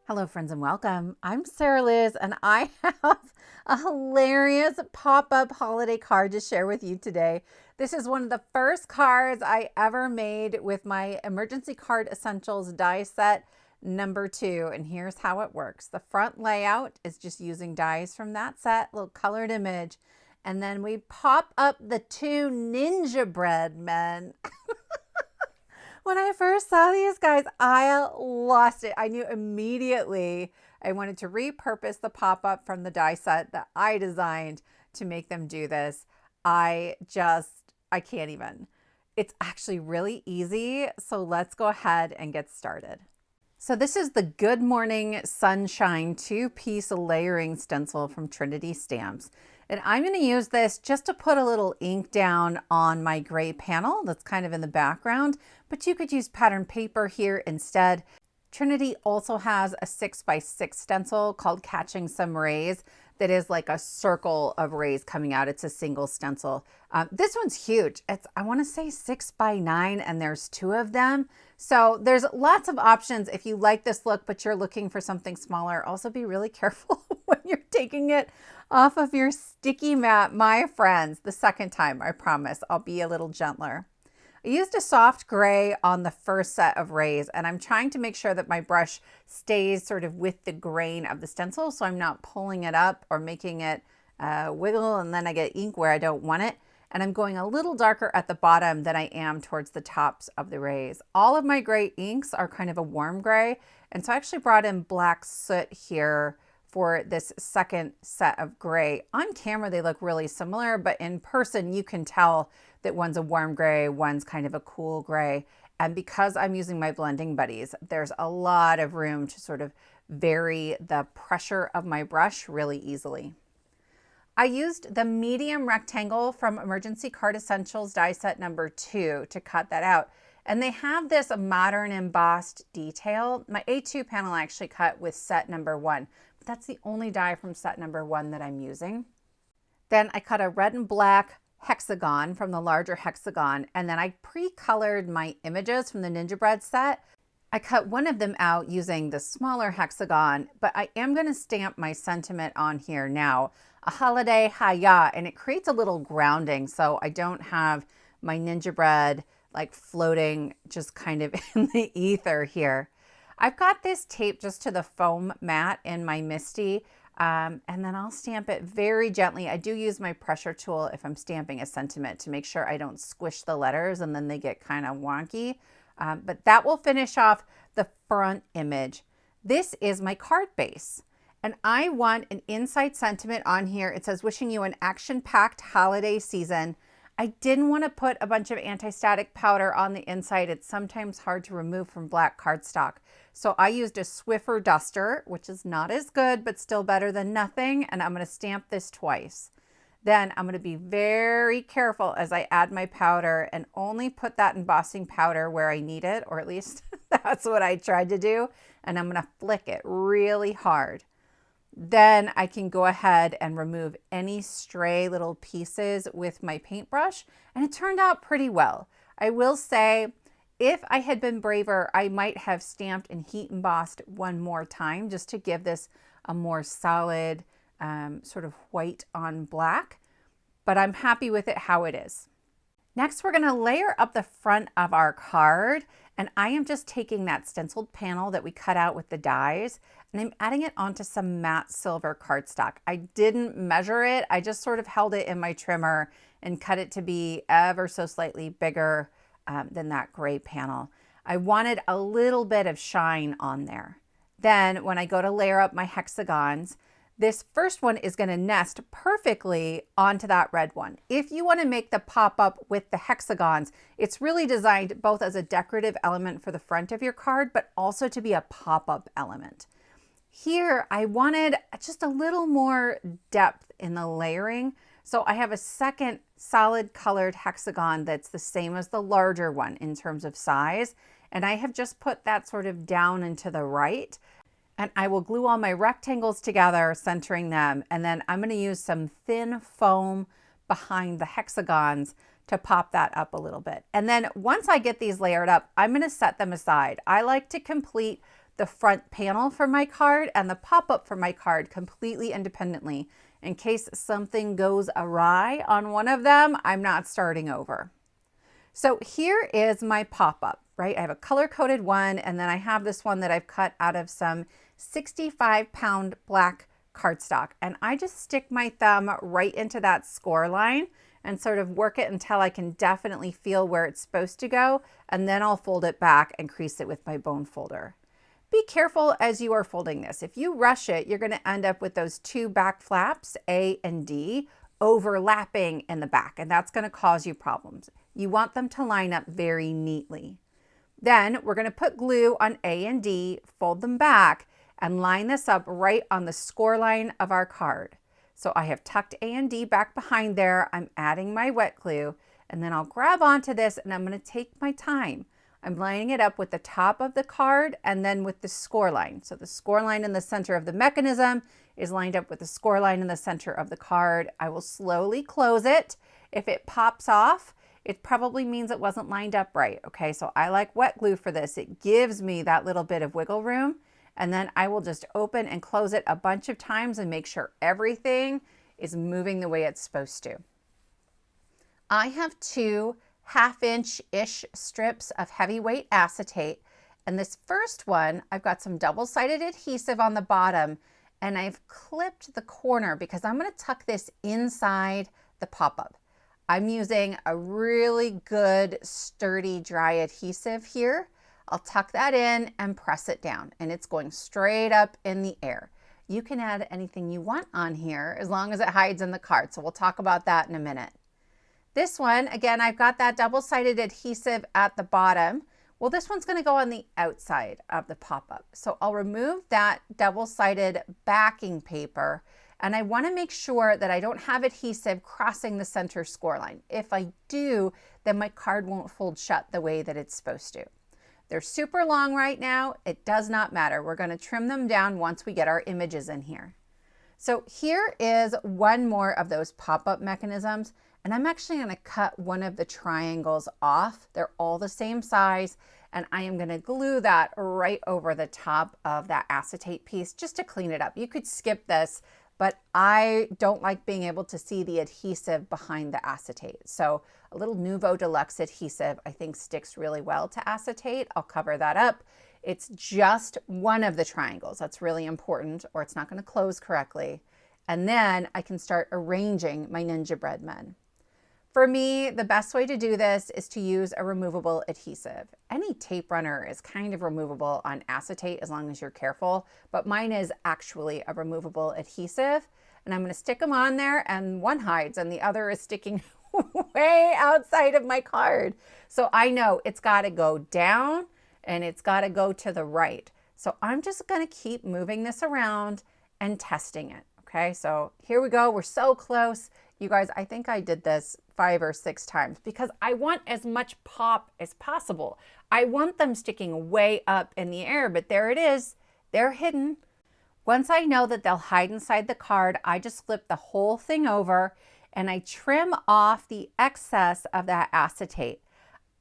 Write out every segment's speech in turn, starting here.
Hello, friends, and welcome. I'm Sarah Liz, and I have a hilarious pop-up holiday card to share with you today. This is one of the first cards I ever made with my Emergency Card Essentials die set number 2, and here's how it works. The front layout is just using dies from that set, little colored image, and then we pop up the 2 Ninja Bread men. When I first saw these guys, I lost it. I knew immediately I wanted to repurpose the pop-up from the die set that I designed to make them do this. I can't even. It's actually really easy. So let's go ahead and get started. So this is the Good Morning Sunshine 2-piece layering stencil from Trinity Stamps. And I'm going to use this just to put a little ink down on my gray panel that's kind of in the background, but you could use pattern paper here instead. Trinity also has a 6x6 stencil called Catching Some Rays that is like a circle of rays coming out. It's a single stencil. This one's huge. It's, I want to say 6x9, and there's 2 of them. So there's lots of options if you like this look, but you're looking for something smaller. Also be really careful when you're taking it off of your sticky mat, my friends. The second time, I promise, I'll be a little gentler. I used a soft gray on the first set of rays, and I'm trying to make sure that my brush stays sort of with the grain of the stencil, so I'm not pulling it up or making it wiggle and then I get ink where I don't want it. And I'm going a little darker at the bottom than I am towards the tops of the rays. All of my gray inks are kind of a warm gray, and so I actually brought in black soot here for this second set of gray. On camera, they look really similar, but in person, you can tell that one's a warm gray, one's kind of a cool gray. And because I'm using my blending buddies, there's a lot of room to sort of vary the pressure of my brush really easily. I used the medium rectangle from Emergency Card Essentials die set number 2 to cut that out. And they have this modern embossed detail. My A2 panel I actually cut with set number 1. But that's the only die from set number 1 that I'm using. Then I cut a red and black hexagon from the larger hexagon, and then I pre-colored my images from the Ninja Bread set. I cut one of them out using the smaller hexagon, but I am going to stamp my sentiment on here now, a holiday hiya, and it creates a little grounding so I don't have my Ninja Bread like floating just kind of in the ether here. I've got this taped just to the foam mat in my Misty, and then I'll stamp it very gently. I do use my pressure tool if I'm stamping a sentiment to make sure I don't squish the letters and then they get kind of wonky. But that will finish off the front image. This is my card base, and I want an inside sentiment on here. It says, wishing you an action-packed holiday season. I didn't want to put a bunch of anti-static powder on the inside. It's sometimes hard to remove from black cardstock. So I used a Swiffer duster, which is not as good, but still better than nothing. And I'm going to stamp this twice. Then I'm going to be very careful as I add my powder and only put that embossing powder where I need it, or at least that's what I tried to do. And I'm going to flick it really hard. Then I can go ahead and remove any stray little pieces with my paintbrush, and it turned out pretty well. I will say, if I had been braver, I might have stamped and heat embossed one more time just to give this a more solid sort of white on black, but I'm happy with it how it is. Next, we're going to layer up the front of our card, and I am just taking that stenciled panel that we cut out with the dies, and I'm adding it onto some matte silver cardstock. I didn't measure it. I just sort of held it in my trimmer and cut it to be ever so slightly bigger than that gray panel. I wanted a little bit of shine on there. Then when I go to layer up my hexagons, this first one is going to nest perfectly onto that red one. If you want to make the pop-up with the hexagons, it's really designed both as a decorative element for the front of your card, but also to be a pop-up element. Here, I wanted just a little more depth in the layering. So I have a second solid colored hexagon that's the same as the larger one in terms of size. And I have just put that sort of down and to the right. And I will glue all my rectangles together, centering them. And then I'm going to use some thin foam behind the hexagons to pop that up a little bit. And then once I get these layered up, I'm going to set them aside. I like to complete the front panel for my card and the pop-up for my card completely independently. In case something goes awry on one of them, I'm not starting over. So here is my pop-up, right? I have a color-coded one, and then I have this one that I've cut out of some 65-pound black cardstock. And I just stick my thumb right into that score line and sort of work it until I can definitely feel where it's supposed to go. And then I'll fold it back and crease it with my bone folder. Be careful as you are folding this. If you rush it, you're going to end up with those two back flaps, A and D, overlapping in the back, and that's going to cause you problems. You want them to line up very neatly. Then we're going to put glue on A and D, fold them back, and line this up right on the score line of our card. So I have tucked A and D back behind there. I'm adding my wet glue, and then I'll grab onto this and I'm going to take my time. I'm lining it up with the top of the card and then with the score line. So the score line in the center of the mechanism is lined up with the score line in the center of the card. I will slowly close it. If it pops off, it probably means it wasn't lined up right. Okay, so I like wet glue for this. It gives me that little bit of wiggle room. And then I will just open and close it a bunch of times and make sure everything is moving the way it's supposed to. I have two 1/2-inch-ish strips of heavyweight acetate. And this first one, I've got some double-sided adhesive on the bottom, and I've clipped the corner because I'm going to tuck this inside the pop-up. I'm using a really good, sturdy, dry adhesive here. I'll tuck that in and press it down, and it's going straight up in the air. You can add anything you want on here as long as it hides in the card. So we'll talk about that in a minute. This one, again, I've got that double-sided adhesive at the bottom. Well, this one's going to go on the outside of the pop-up. So I'll remove that double-sided backing paper, and I want to make sure that I don't have adhesive crossing the center score line. If I do, then my card won't fold shut the way that it's supposed to. They're super long right now. It does not matter. We're going to trim them down once we get our images in here. So here is one more of those pop-up mechanisms, and I'm actually going to cut one of the triangles off. They're all the same size, and I am going to glue that right over the top of that acetate piece just to clean it up. You could skip this, but I don't like being able to see the adhesive behind the acetate. So a little Nuvo Deluxe adhesive I think sticks really well to acetate. I'll cover that up. It's just one of the triangles. That's really important, or it's not going to close correctly. And then I can start arranging my gingerbread men. For me, the best way to do this is to use a removable adhesive. Any tape runner is kind of removable on acetate as long as you're careful, but mine is actually a removable adhesive. And I'm going to stick them on there, and one hides and the other is sticking way outside of my card. So I know it's got to go down and it's got to go to the right. So I'm just going to keep moving this around and testing it. Okay, so here we go. We're so close. You guys, I think I did this 5 or 6 times because I want as much pop as possible. I want them sticking way up in the air, but there it is. They're hidden. Once I know that they'll hide inside the card, I just flip the whole thing over and I trim off the excess of that acetate.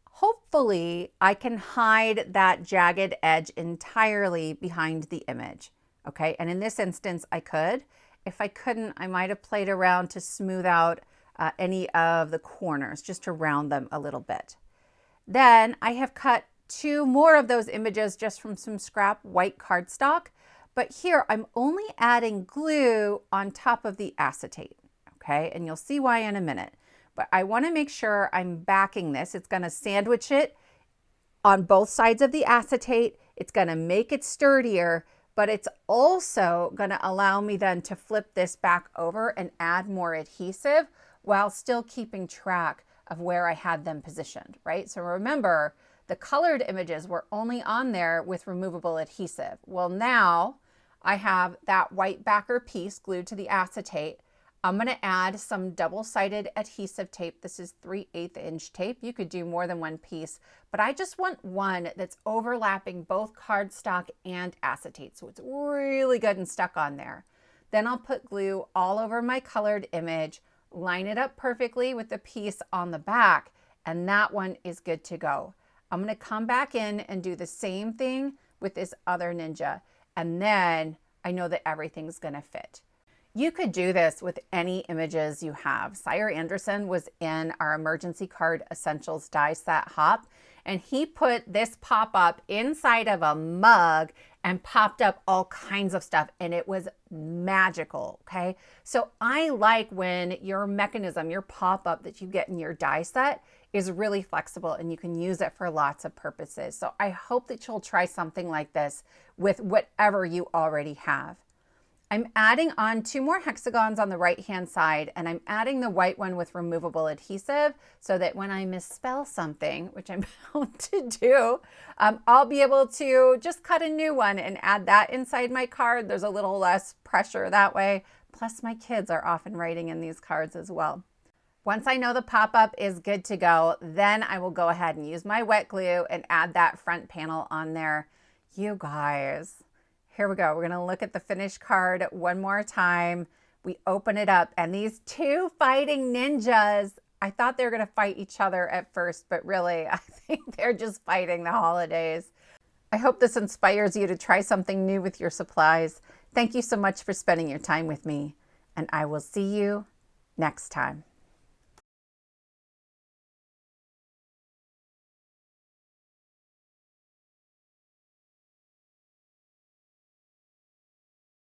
Hopefully, I can hide that jagged edge entirely behind the image. Okay, and in this instance, I could. If I couldn't, I might have played around to smooth out any of the corners, just to round them a little bit. Then I have cut 2 more of those images just from some scrap white cardstock, but here I'm only adding glue on top of the acetate, okay? And you'll see why in a minute. But I want to make sure I'm backing this. It's going to sandwich it on both sides of the acetate. It's going to make it sturdier, but it's also going to allow me then to flip this back over and add more adhesive while still keeping track of where I had them positioned, right? So remember, the colored images were only on there with removable adhesive. Well, now I have that white backer piece glued to the acetate. I'm going to add some double-sided adhesive tape. This is 3/8 inch tape. You could do more than one piece, but I just want one that's overlapping both cardstock and acetate, so it's really good and stuck on there. Then I'll put glue all over my colored image, line it up perfectly with the piece on the back, and that one is good to go. I'm going to come back in and do the same thing with this other ninja. And then I know that everything's gonna fit. You could do this with any images you have. Sire Anderson was in our Emergency Card Essentials die set hop, and he put this pop-up inside of a mug and popped up all kinds of stuff, and it was magical, okay? So I like when your mechanism, your pop-up that you get in your die set is really flexible and you can use it for lots of purposes. So I hope that you'll try something like this with whatever you already have. I'm adding on 2 more hexagons on the right-hand side, and I'm adding the white one with removable adhesive so that when I misspell something, which I'm bound to do, I'll be able to just cut a new one and add that inside my card. There's a little less pressure that way. Plus, my kids are often writing in these cards as well. Once I know the pop-up is good to go, then I will go ahead and use my wet glue and add that front panel on there. You guys, here we go. We're gonna look at the finished card one more time. We open it up, and these 2 fighting ninjas, I thought they were gonna fight each other at first, but really, I think they're just fighting the holidays. I hope this inspires you to try something new with your supplies. Thank you so much for spending your time with me, and I will see you next time.